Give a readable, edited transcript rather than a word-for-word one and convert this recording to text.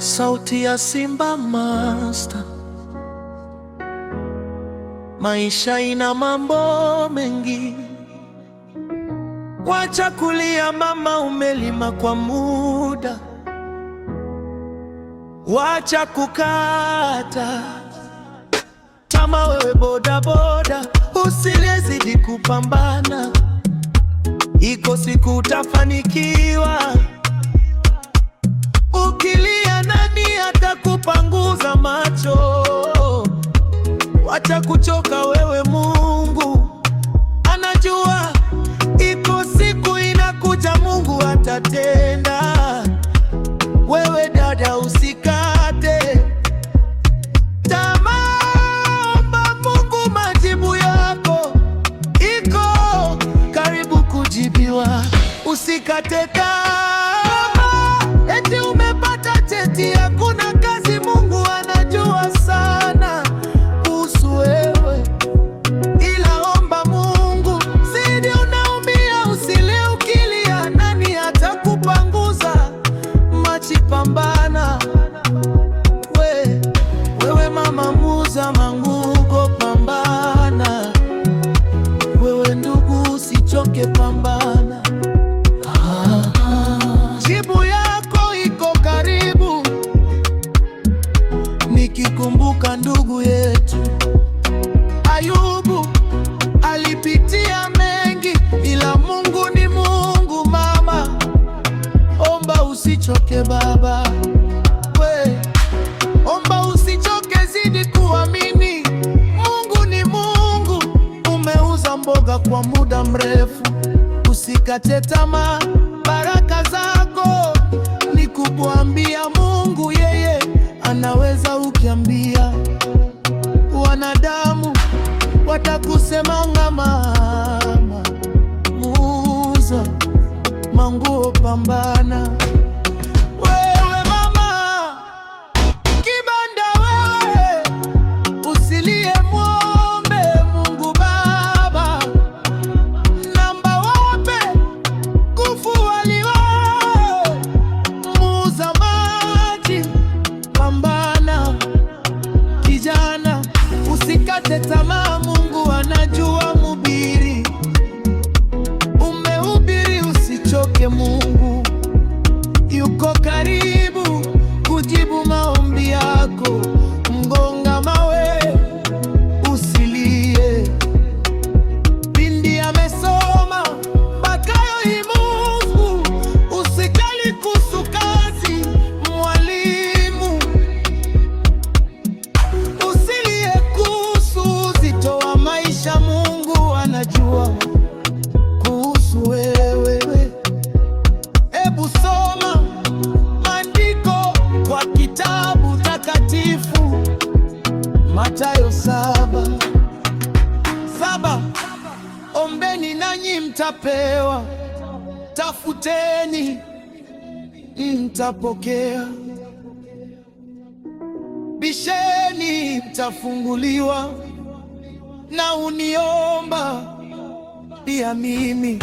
Sauti ya Simba Master. Maisha ina mambo mengi, wacha kulia mama, umelima kwa muda, wacha kukata tamaa wewe boda boda, usilezidi kupambana, iko siku utafanikiwa. Ukilia nani atakupanguza macho? Wacha kuchoka wewe, Mungu anajua, iko siku inakuja, Mungu atatenda. Wewe dada, usikate tamaa, omba Mungu, majibu yako iko karibu kujibiwa. Usikate tamaa, eti umepata cheti, hakuna kazi. Mungu anajua sana kuhusu wewe, ila omba Mungu zidi. Unaumia, usilie ukilia, nani atakupanguza machi? Pambana wewe mama muza manguko, pambana wewe ndugu, usichoke, pambana. Jibu yako iko karibu. Nikikumbuka ndugu yetu Ayubu, alipitia mengi, ila Mungu ni Mungu. Mama, omba usichoke, baba omba usichoke, zidi kuamini. Mungu ni Mungu. Umeuza mboga kwa muda mrefu, usikate tamaa, baraka zako ni kukuambia Mungu yeye anaweza. Ukiambia wanadamu watakusemanga, mama muuza manguo, pambana wewe mama kibanda, wewe usilie, muombe Mungu Baba, namba wape kufualiwa. Muuza maji, pambana kijana, usikate tamaa, Mungu anajua. Mhubiri, umehubiri, usichoke, Mungu yuko karibu kujibu maombi yako. Mgonga mawe, usilie, bindi amesoma bakayo himuvu, usikali kuhusu kazi. Mwalimu, usilie kuhusu uzito wa maisha, Mungu anajua kuhusu wewe. Ebu soma maandiko kwa kitabu takatifu, Mathayo 7:7. Ombeni nanyi mtapewa, tafuteni mtapokea, bisheni mtafunguliwa. Na uniomba pia mimi